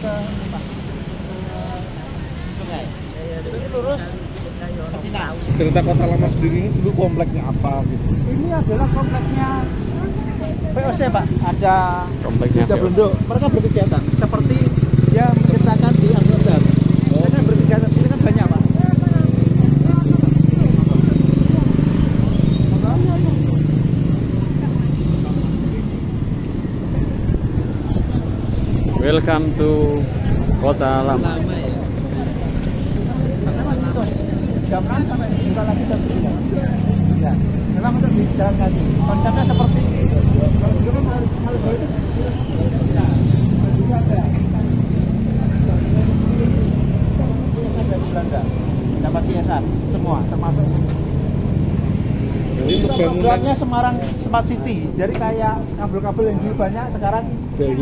ke Pak, ke sungai. Ini lurus ke Cina. Cerita Kota Lama sendiri ini dulu kompleknya apa gitu? Ini adalah kompleknya VOC Pak. Ada Kompleknya Tiga VOC. Bendo. Mereka berkegiatan seperti dia menceritakan di Amsterdam. Mereka berkegiatan ini kan banyak Pak. Welcome to Kota Lama. Jam 6 sampai buka lagi jam 3. Ya, memang untuk di jalan kaki. Konsepnya seperti itu. Kalau dulu kan hal itu ya, juga ada. CSR dari Belanda, dapat CSR semua termasuk. Jadi untuk Programnya Semarang Smart City. Jadi kayak kabel-kabel yang dulu banyak sekarang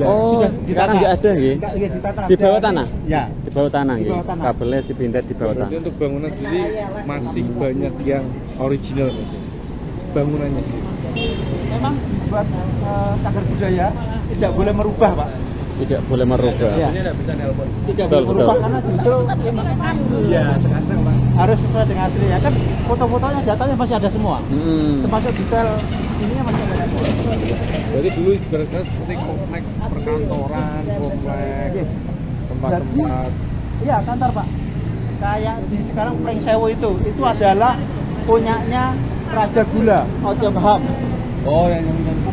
Oh, sudah sekarang nggak ada ya? Iya, ditata. Di bawah tanah? Ya. Di bawah tanah Di ya. bawah tanah. Kabelnya dipindah di bawah Berarti tanah. untuk bangunan sendiri masih banyak yang original Mas. Bangunannya sendiri. Memang buat cagar budaya tidak boleh merubah, Pak. Tidak boleh merubah. Iya. Tidak bisa nelpon. Tidak Betul, boleh merubah betul. karena justru ya sekarang Pak harus sesuai dengan aslinya kan foto-fotonya datanya masih ada semua. Termasuk detail ininya masih ada semua. Jadi dulu ibaratnya seperti komplek perkantoran, komplek Iya. tempat-tempat. Iya, kantor Pak. Kayak di sekarang Pring Sewu itu adalah punyanya Raja Gula, Otiong Ham. Oh, yang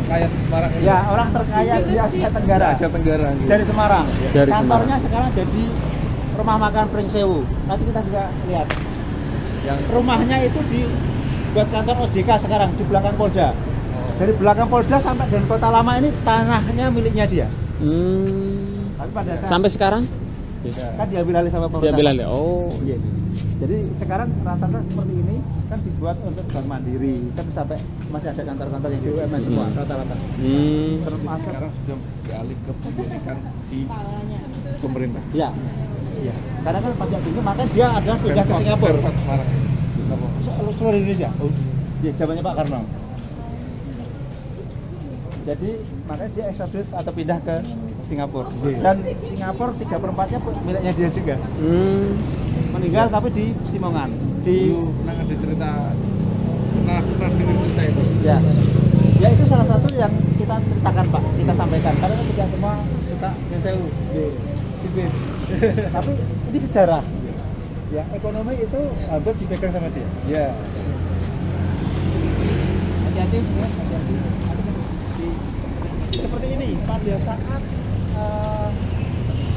kaya di Semarang ini. Ya, orang terkaya di Asia Tenggara. Asia Tenggara. Gitu. Dari Semarang. Dari Kantornya Semarang. sekarang jadi rumah makan Pring Sewu. Nanti kita bisa lihat. Yang Rumahnya itu buat kantor OJK sekarang di belakang Polda. Dari belakang Polda sampai dan Kota Lama ini tanahnya miliknya dia. Tapi pada saat Sampai sekarang? kan diambil alih sama pemerintah. Diambil alih. Oh. Iya. Jadi sekarang rata-rata seperti ini kan dibuat untuk bank mandiri, kan sampai masih ada kantor-kantor yang BUMN semua rata-rata. Termasuk sekarang sudah beralih ke pemilikan di pemerintah. ya, ya. Karena kan pajak tinggi, maka dia ada pindah ke Singapura. Pemkot Semarang. Seluruh Indonesia. Iya, zamannya Pak Karno. Jadi makanya dia eksodus atau pindah ke Singapura. Dan Singapura 3/4-nya miliknya dia juga. Meninggal tapi di Simongan. Di Dulu pernah ada cerita pernah dengar cerita itu. ya. Ya itu salah satu yang kita ceritakan Pak, kita sampaikan. Karena kan tidak semua suka nyesewu. Bibit. Tapi ini sejarah. Ya, ekonomi itu hampir dipegang sama dia. Iya. Hati-hati ya, hati-hati. Seperti ini pada saat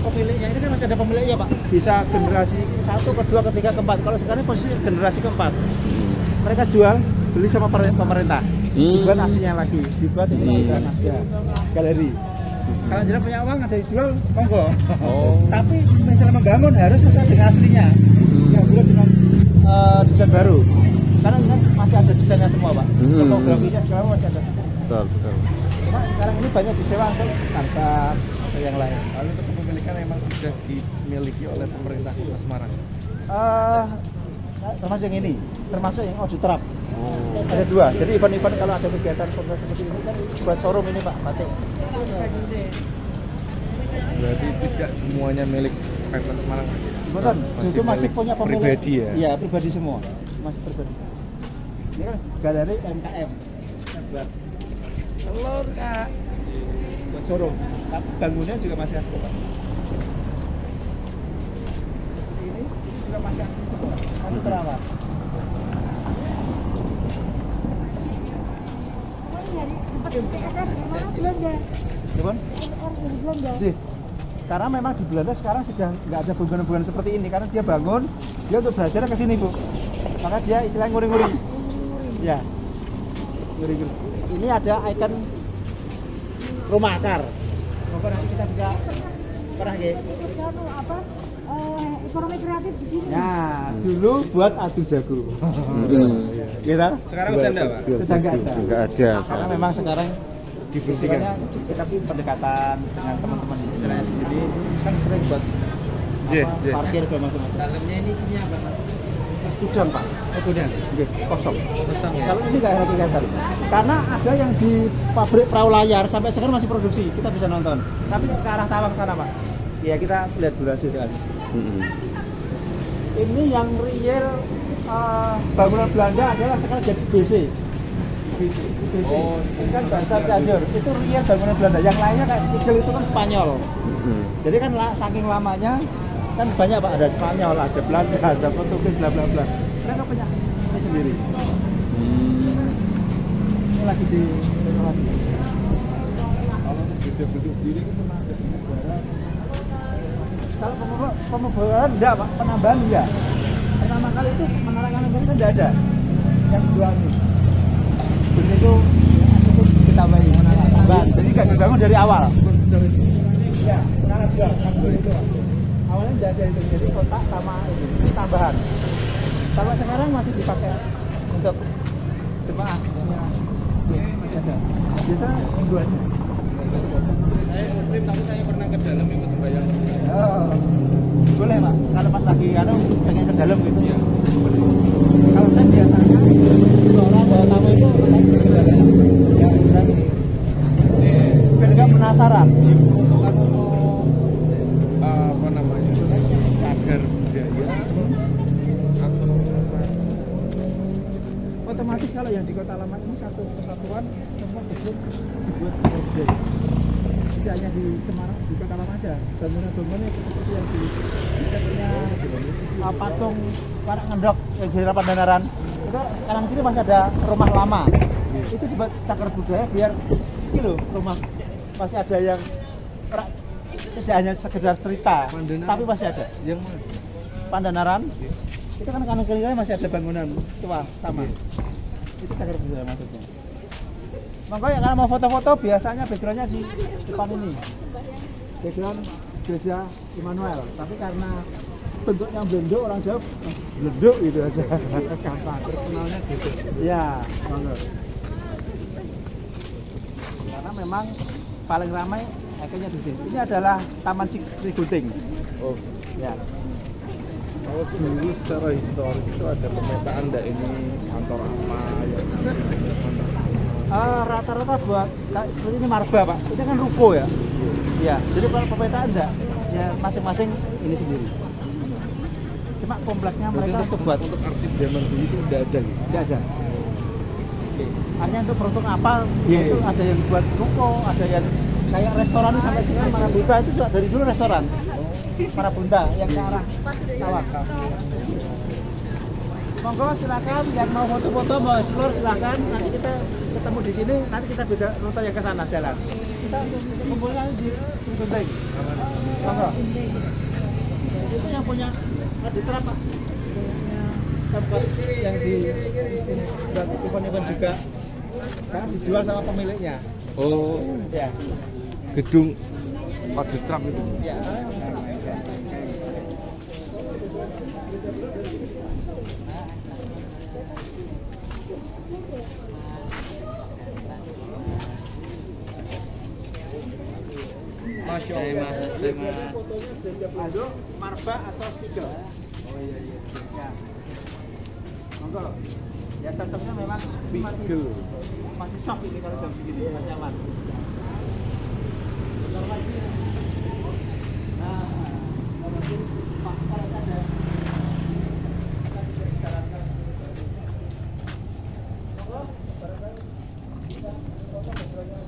pemiliknya ini kan masih ada pemiliknya Pak, bisa generasi 1, kedua, ketiga, keempat. Kalau sekarang posisi generasi keempat, mereka jual beli sama pemerintah, dibuat aslinya lagi, dibuat ini juga naskah galeri. Kalau jenengan punya uang ada dijual, monggo. Tapi misalnya membangun harus sesuai dengan aslinya, nggak boleh dengan desain baru. Karena kan masih ada desainnya semua Pak, topografinya segala masih ada. Betul, betul. Cuma sekarang ini banyak disewa untuk kantor atau yang lain. Lalu untuk kepemilikan memang sudah dimiliki oleh pemerintah Kota Semarang. Termasuk yang ini, termasuk yang Auditrap. Ada 2. Jadi event-event kalau ada kegiatan kongres seperti ini kan buat showroom ini Pak, batik. Berarti tidak semuanya milik Pemkot Semarang. Betul, justru masih milik punya pemilik. pribadi ya. Iya, pribadi semua. Masih pribadi. Ini kan galeri MKM. Buat telur Kak. Buat showroom. Tapi bangunnya juga masih asli Pak. Ini juga masih asli semua. Masih terawat. Gimana? Sih. Karena memang di Belanda sekarang sudah nggak ada bangunan-bangunan seperti ini karena dia bangun, dia untuk belajar ke sini Bu. Maka dia istilahnya nguring-nguring. Ya. Nguring-nguring. Ini ada ikon rumah akar. Maka nanti kita bisa pernah ya. Ekonomi kreatif di sini. Nah, dulu buat adu jago. Gitu? Sekarang sudah enggak, Pak? Sudah nggak ada. Nggak ada Karena sekarang. memang sekarang Dibersihkan. kita pendekatan dengan teman-teman di sana sendiri kan sering buat Iya, iya. parkir dan macam-macam. Dalamnya ini isinya apa Pak? Gudang Pak. Gudang. Nggih, kosong. Kosong ya. Kalau ini nggak ada kegiatan. Karena ada yang di pabrik perahu layar sampai sekarang masih produksi, kita bisa nonton. Tapi ke arah Tawang sana Pak. Ya kita lihat durasi sekali. Ini yang real bangunan Belanda adalah sekarang jadi BC. Oh, ini kan bahasa Cianjur. Itu real bangunan Belanda. Yang lainnya kayak Spiegel itu kan Spanyol. Jadi kan saking lamanya kan banyak Pak, ada Spanyol, ada Belanda, ada Portugis, bla bla bla. Mereka punya ini sendiri. Ini lagi di renovasi. Kalau bentuk diri itu pernah ada di negara. Kalau pemobolan enggak Pak, penambahan enggak. Pertama kali itu menara kanan kiri kan enggak ada. Yang kedua ini. Begitu cukup ditambahin menara tambahan. Jadi enggak dibangun dari awal. Ya, menara dua itu. Awalnya enggak ada itu, jadi kotak sama ini tambahan. Kalau sekarang masih dipakai untuk jemaah. Ada. Kita minggu aja. Saya muslim tapi saya pernah ke dalam ikut sembahyang. Oh, boleh Pak. Kalau pas lagi pengen ke dalam gitu ya. Boleh. Kalau saya biasanya kalau orang bawa tamu itu saya ke dalam. Ya bisa ini. Biar nggak penasaran. Untuk apa namanya? Cagar budaya atau Otomatis kalau yang di Kota Lama ini satu kesatuan semua gedung dibuat budaya. Tidak hanya di Semarang, di Kota Lama aja. Bangunan-bangunannya seperti yang di kita punya patung Warak Ngendok yang di hadapan Pandanaran. Itu kanan kiri masih ada rumah lama. Itu dibuat cagar budaya biar ini loh rumah masih ada yang tidak hanya sekedar cerita, tapi masih ada. yang mana? Pandanaran. Itu kan kanan kiri masih ada bangunan tua sama. Itu cagar budaya maksudnya. Makanya kalau mau foto-foto biasanya backgroundnya di depan ini, background gereja Immanuel. Tapi karena bentuknya blendo, orang Jawa blenduk gitu aja. Gampang terkenalnya gitu. Ya, monggo. Karena memang paling ramai akhirnya di sini. Ini adalah Taman Sri Gunting. Oh, Ya. kalau dulu secara historis itu ada pemetaan enggak ini kantor apa yang Rata-rata buat seperti ini marba Pak. Ini kan ruko ya. Ya, jadi kalau pemetaan enggak, ya masing-masing ini sendiri. Cuma kompleknya mereka untuk buat untuk arsip zaman dulu itu udah ada gitu. Enggak ada. Hanya untuk beruntung apa? Itu ada yang buat ruko, ada yang kayak restoran sampai sekarang Marabunta itu juga dari dulu restoran. Marabunta yang ke arah Tawak. Monggo silakan yang mau foto-foto mau explore silakan. Nanti kita ketemu di sini, nanti kita beda rute yang ke sana jalan. Kita kumpulnya di Gunting. Monggo. Itu yang punya di Trap Pak. Tempat yang di buat event-event juga kan dijual sama pemiliknya. Oh, Ya. gedung Padestram itu. Ya. Masya Allah. Fotonya Belanda Belanda, Marba atau Spiegel. Oh iya. Ya. Monggo. Ya cocoknya memang masih soft ini kalau jam segini masih aman. Bentar lagi. Nah, Pak kalau ada kita bisa disarankan. Monggo, barangkali bisa foto backgroundnya.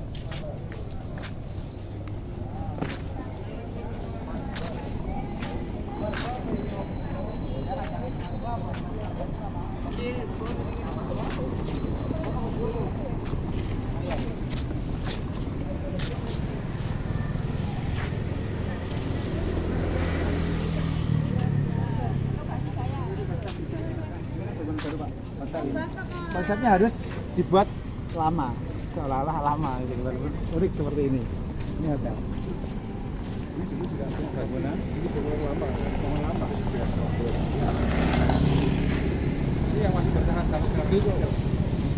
Konsepnya harus dibuat lama, seolah-olah lama gitu, unik seperti ini. Ini hotel. Ini dulu juga ada bangunan, ini bangunan lama, Ini yang masih bertahan sampai sekarang.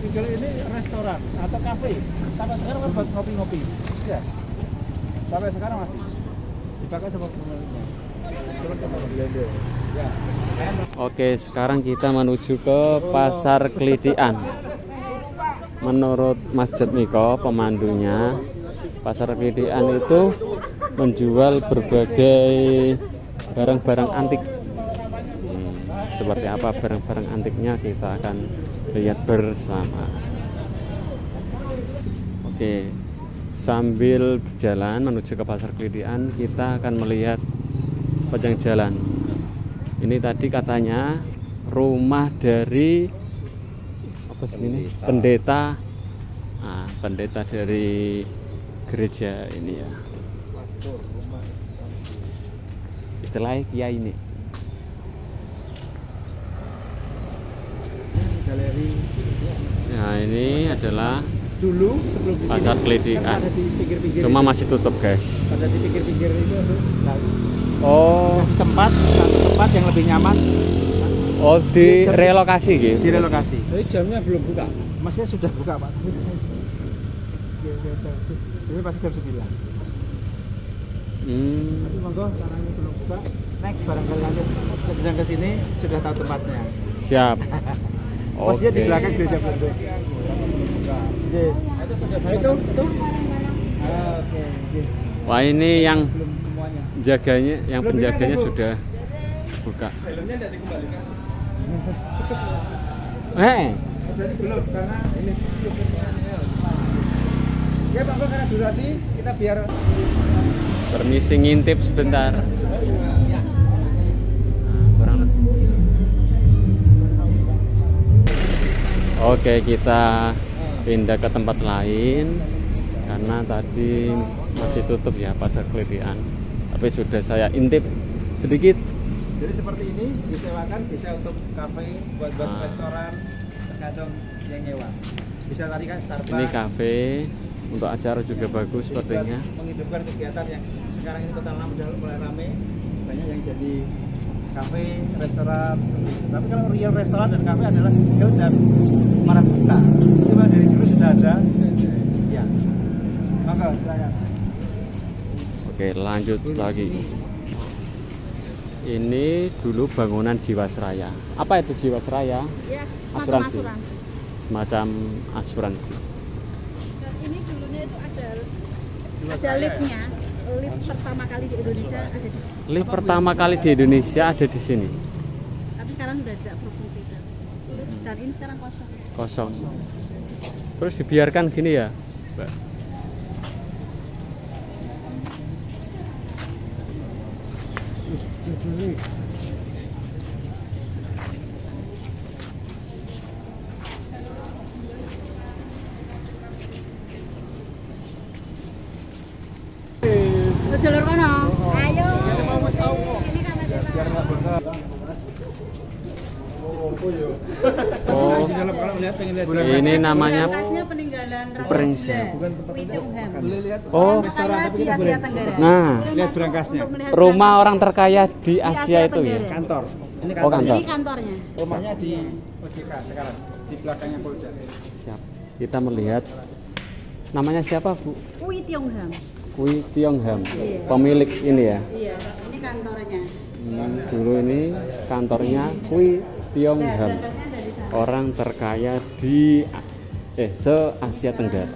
Tinggal ini restoran atau kafe. Sampai sekarang kan buat ngopi-ngopi. Ya. Sampai sekarang masih dipakai sama pemiliknya. Ya. Oke, sekarang kita menuju ke Pasar Klitian. Menurut Masjid Miko, pemandunya, Pasar Klidian itu menjual berbagai barang-barang antik. Seperti apa barang-barang antiknya kita akan lihat bersama. Oke, sambil berjalan menuju ke Pasar Klidian, kita akan melihat sepanjang jalan. Ini tadi katanya rumah dari apa sih ini? Pendeta. Nah, pendeta dari gereja ini ya. Istilahnya kiai ini. Galeri. Nah, ini adalah Dulu sebelum di Pasar sini, Klidian. kan ada di pinggir-pinggir. Cuma itu. masih tutup, guys. Ada di pinggir-pinggir itu nah, Oh, satu tempat yang lebih nyaman oh direlokasi gitu. direlokasi. Jadi jamnya belum buka. Masnya sudah buka, Pak. Ini pasti jam 9. Tapi monggo karena ini belum buka. Next barangkali nanti sedang ke sini sudah tahu tempatnya. Siap. Posisinya di Oke. belakang gereja Bondo. Itu. Oke. Wah, ini yang Belum semuanya. jaganya, yang Belum penjaganya dikasih, Bu. sudah buka. Filmnya tidak dikembalikan. Berarti belum karena ini. Ya, monggo karena durasi kita biar Permisi ngintip sebentar. Nah, kurang lebih. Oke, kita pindah ke tempat lain karena tadi masih tutup ya Pasar Klidian. Tapi sudah saya intip sedikit. jadi seperti ini disewakan bisa untuk kafe, buat restoran, tergantung yang nyewa. Bisa tadi kan Starbucks. Ini kafe, untuk acara juga bagus Buat sepertinya. menghidupkan kegiatan yang sekarang ini kota lama udah mulai rame, banyak yang jadi kafe, restoran. Tapi kalau real restoran dan kafe adalah single dan Marabunta. Itu memang dari dulu sudah ada. Ya. Maka silakan. Oke, lanjut lagi. Ini dulu bangunan Jiwasraya. Apa itu Jiwasraya? Ya, Asuransi. semacam asuransi. Semacam asuransi. Dan ini dulunya itu ada liftnya. Lift pertama kali di Indonesia ada di sini. Lift pertama kali di Indonesia ada di sini. Tapi sekarang sudah tidak berfungsi. Dan ini sekarang kosong. Kosong. Terus dibiarkan gini ya, Mbak? Jalur kono. Ayo. Ini kan ada. Oh, Kalau lihat pengen lihat ini namanya Bekasnya peninggalan Ratu Prinsep. Whittingham. boleh lihat Oh. Orang terkaya di Asia Tenggara. Nah, lihat berangkasnya. Untuk melihat rumah orang terkaya di Di Asia itu ya. Tenggara. Kantor. Ini Oh, kantor. Ini kantornya. Rumahnya di OJK sekarang di belakangnya Polda. Siap. Kita melihat namanya siapa, Bu? Whittingham. Kui Tiong-ham, Iya. pemilik ini ya. Iya, ini kantornya. Dulu ini kantornya Kui Tiong-ham, Berangkasnya dari sana. orang terkaya di se-Asia Tenggara.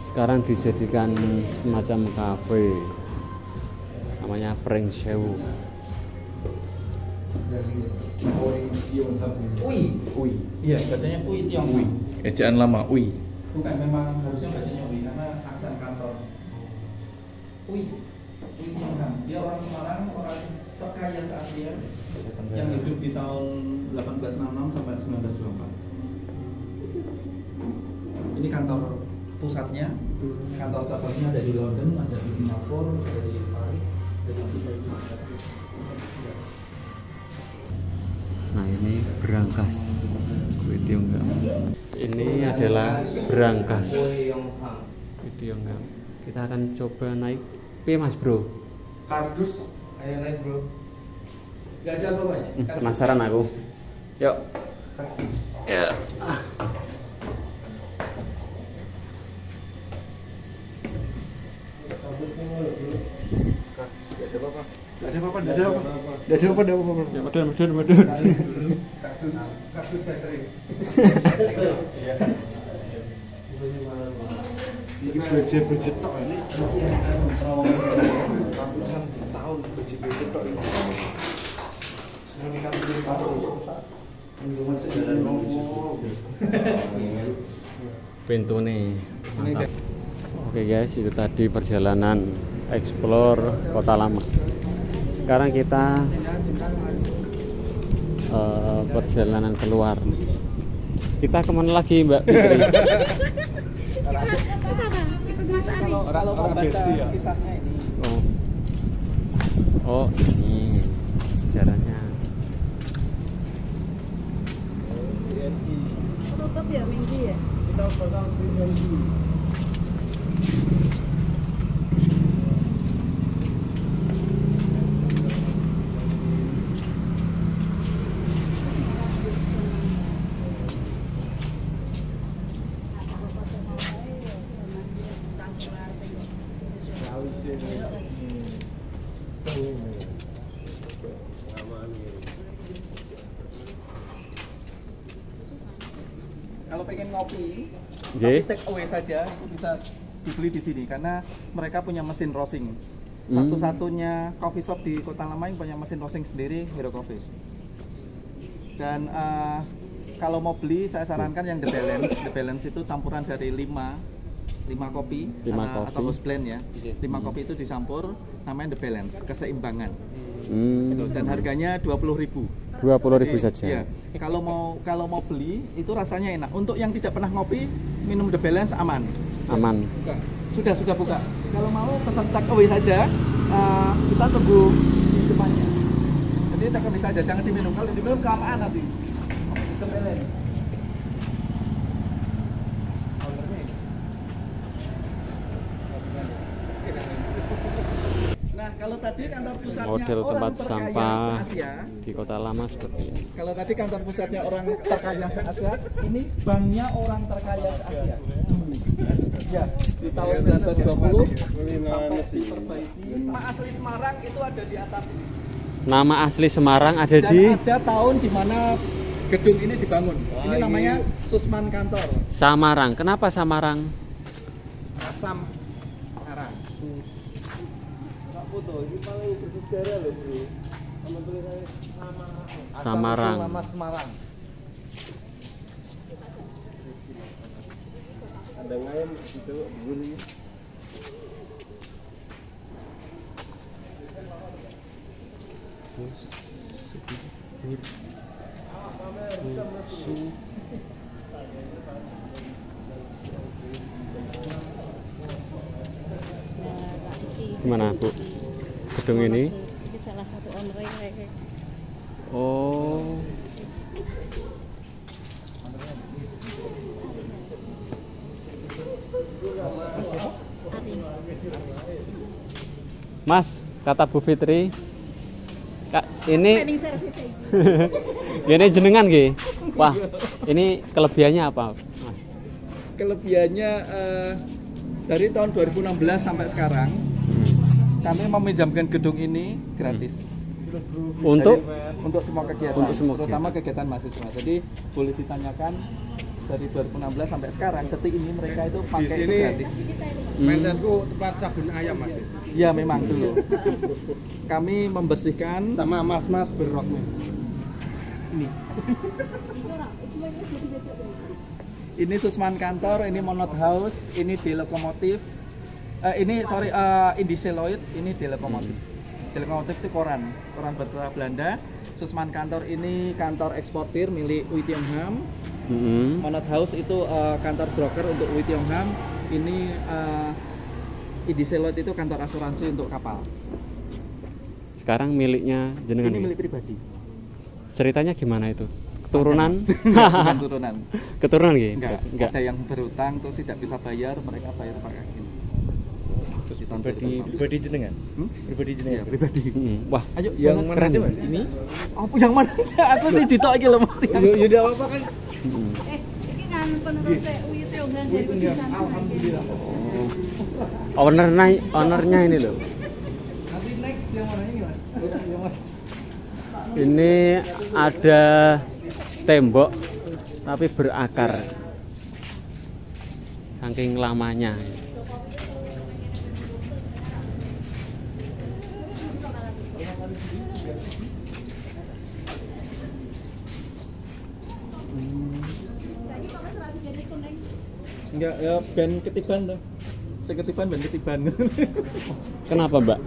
Sekarang dijadikan semacam kafe, namanya Pring Sewu. Ui. Iya, bacanya Ui Tiong Ui. Ejaan lama, Ui. Bukan, memang harusnya bacanya Ui karena aksen kantor. Ui Tiong Ham. Dia orang Semarang, orang terkaya se-Asia yang hidup di tahun 1866 sampai 1924. Ini kantor pusatnya. Kantor cabangnya ada di London, ada di Singapura, ada di Paris, dan juga di Nah, ini berangkas Kui Tiong-ham. Ini adalah berangkas Kui Tiong-ham. Kita akan coba naik. Piye Mas Bro? kardus. Ayo naik bro. Gak ada apa-apanya. Penasaran aku. Yuk. Ya. Gak ada apa-apa. Kardus catering. Beje-beje tok ini ratusan tahun beje-beje tok ini. Semuanya kan pintu nih. Mantap. Oke guys, itu tadi perjalanan explore Kota Lama. Sekarang kita perjalanan keluar. Kita kemana lagi Mbak Fitri? Ke sana, ikut Mas Ari. Kalau membaca kisahnya ini. Oh ini jalannya. Tutup ya Minggu ya. Kita bakal BNI. Kalau pengen ngopi, Nggih. tapi take away saja itu bisa dibeli di sini karena mereka punya mesin roasting. Satu-satunya coffee shop di Kota Lama yang punya mesin roasting sendiri, Hero Coffee. Dan kalau mau beli saya sarankan yang The Balance. The Balance itu campuran dari 5 kopi, atau house blend ya. 5 kopi itu dicampur, namanya The Balance, keseimbangan. Dan harganya 20.000. 20.000 saja. Iya. Kalau mau beli itu rasanya enak. Untuk yang tidak pernah ngopi, minum The Balance aman. Aman. Sudah buka. Kalau mau pesan take away saja, kita tunggu di depannya. Jadi take away saja, jangan diminum. Kalau diminum kelamaan nanti. The Balance. Nah, kalau tadi kantor pusatnya Model orang tempat terkaya sampah se-Asia, di Kota Lama seperti ini. kalau tadi kantor pusatnya orang terkaya se-Asia, ini banknya orang terkaya se-Asia. Ya, di tahun 1920 sampai diperbaiki. Nama asli Semarang itu ada di atas ini. Nama asli Semarang ada Dan di ada tahun di mana gedung ini dibangun. Ini namanya Susman Kantor. Samarang. Kenapa Samarang? Asam Arang. foto ini paling bersejarah loh bro. Sama tulisannya Samarang. Lama Semarang. ada ngayam gitu begini. Gimana Bu? Gedung ini? Ini salah satu owner-nya. Oh. Mas, kata Bu Fitri, Kak, ini Training service. gini jenengan nggih. Wah, ini kelebihannya apa, Mas? Kelebihannya dari tahun 2016 sampai sekarang kami meminjamkan gedung ini gratis. Untuk Semua kegiatan, Untuk semua terutama kegiatan mahasiswa. Jadi boleh ditanyakan dari 2016 sampai sekarang detik ini mereka itu pakai itu gratis. Mendatku tempat sabun ayam Mas. Ya memang dulu. Kami membersihkan Sama mas-mas berroknya. ini. Ini Susman Kantor, ini Monot House, ini di lokomotif. Indiseloid, ini di lokomotif. Di lokomotif itu koran bertera Belanda. Susman Kantor ini kantor eksportir milik Ooi Tiong Ham. Monot House itu kantor broker untuk Ooi Tiong Ham. Ini Indiseloid itu kantor asuransi untuk kapal. sekarang miliknya jenengan. Ini nggih? milik pribadi. Ceritanya gimana itu? Keturunan? Bukan turunan. Keturunan nggih? Enggak. Ada yang berutang terus tidak bisa bayar, mereka bayar pakai ini. Terus pribadi jenengan? Pribadi jenengan? Ya, pribadi. Wah, Ayo, Yang jangan mana keren. aja Mas? Ini? Apa yang mana aja? Aku sih ditok iki lho mesti. Ya udah apa kan? Ini kan penerusnya Ooi Tiong Ham dari Kucingan. Alhamdulillah. ownernya ini loh. Nanti next yang mana ini, Mas? Yang mana? Ini ada tembok tapi berakar. Saking lamanya. Enggak, ya ben ketiban tuh. Saya ketiban ben ketiban. Kenapa, Mbak?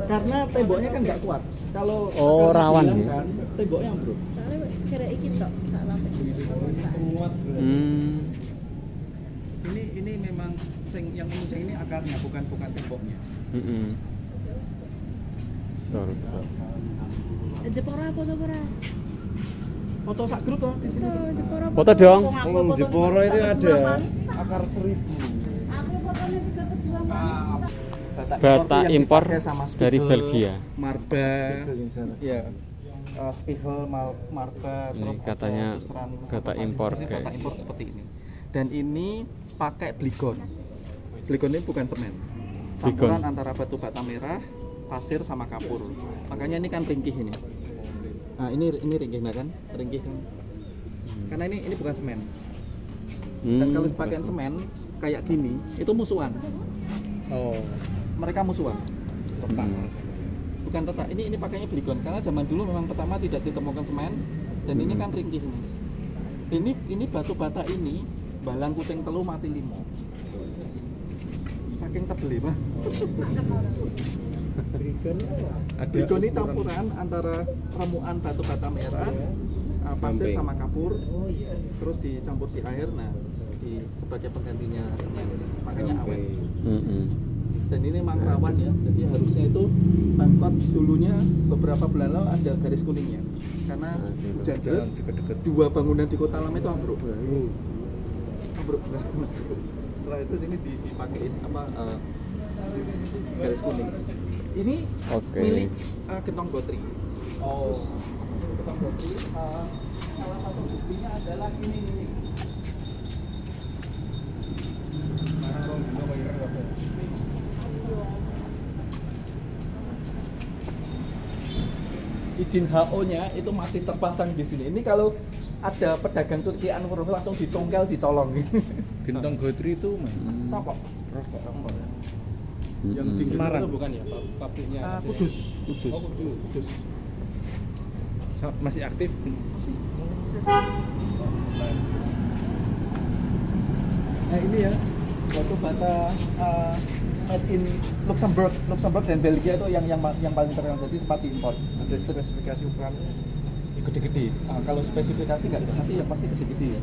Karena temboknya kan nggak kuat. Kalau Oh, akarnya rawan hilang ya? kan, temboknya ambruk. Soalnya kira iki tok, sak lampe. Kuat. Hmm. Ini memang yang menunjang ini akarnya, bukan temboknya. Mm-mm. Betul, betul. Jepara apa to ora? Foto sak grup toh di sini. Jepara. Foto dong. Jeporo itu ada akar 1000. Aku fotonya juga pejuang. Bata yang impor dipakai sama dari Spiegel, Belgia. Marba, ya, Spiegel, Marba, Ini terus katanya ada susuran bata apa, impor, jenis bata guys. impor seperti ini. Dan ini pakai Bligon. Bligon ini bukan semen. Campuran antara batu bata merah, pasir sama kapur. Makanya ini kan ringkih ini. Nah, ini ringkih nah kan? Ringkih kan. Karena ini bukan semen. Dan kalau dipakai semen kayak gini, itu musuhan. Oh, Mereka musuhan. Hmm. Bukan retak. Ini pakainya Bligon karena zaman dulu memang pertama tidak ditemukan semen dan ini kan ringkih ini. Ini batu bata ini balang kucing telu mati limo. Saking tebeli, Pak. Bligon ini campuran antara remuan batu bata merah, pasir sama kapur, terus dicampur di air. Nah, sebagai penggantinya semen. Makanya awet. Mm-mm. Dan ini memang rawan ya, jadi harusnya itu Pemkot dulunya beberapa bulan lalu ada garis kuningnya karena hujan deras, dua bangunan di Kota Lama itu ambruk. Ambruk. Setelah itu sini dipakein garis kuning. Ini milik Gentong Gotri. Terus Gentong Gotri salah satu buktinya adalah ini. Izin HO-nya itu masih terpasang di sini. Ini kalau ada pedagang Turki Anwar langsung dicongkel, dicolong. Gentong Gotri itu Rokok. rokok. Yang di Semarang Gentong bukan ya pabriknya? Kudus. Kudus. Oh, Kudus. Masih aktif? Nah ini ya batu bata made in Luxembourg dan Belgia itu yang paling terkenal, jadi sempat diimpor. Ada spesifikasi ukuran Gede-gede. Kalau spesifikasi nggak nanti yang pasti gede-gede ya.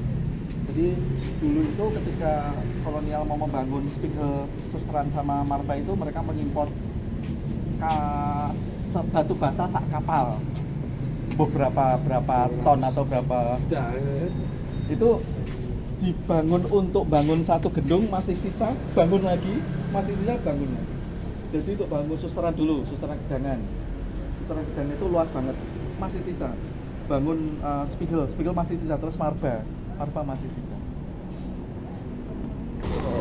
Jadi dulu itu ketika kolonial mau membangun Spiegel, Susteran sama Marba itu mereka mengimpor batu bata sak kapal berapa ton atau berapa itu dibangun untuk bangun satu gedung, masih sisa bangun lagi, masih sisa bangun lagi. Jadi untuk bangun Susteran dulu, Susteran Gedangan itu luas banget, masih sisa bangun Spiegel masih sisa, terus Marba masih sisa.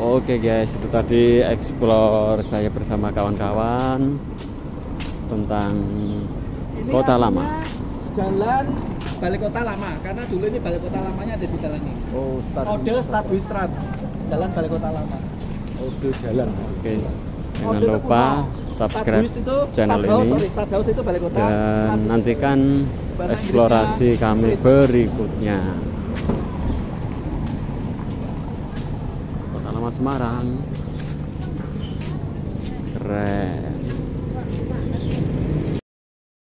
Oke guys, itu tadi explore saya bersama kawan-kawan tentang Ini Kota Lama. Jalan Balai Kota Lama, karena dulu ini Balai Kota Lamanya ada di jalan ini. Oh, Ode Stadwistrat, Jalan Balai Kota Lama. Ode jalan. Oke. Jangan lupa subscribe channel ini Stadhaus itu Balai Kota. dan nantikan eksplorasi kami berikutnya. Kota Lama Semarang. Keren.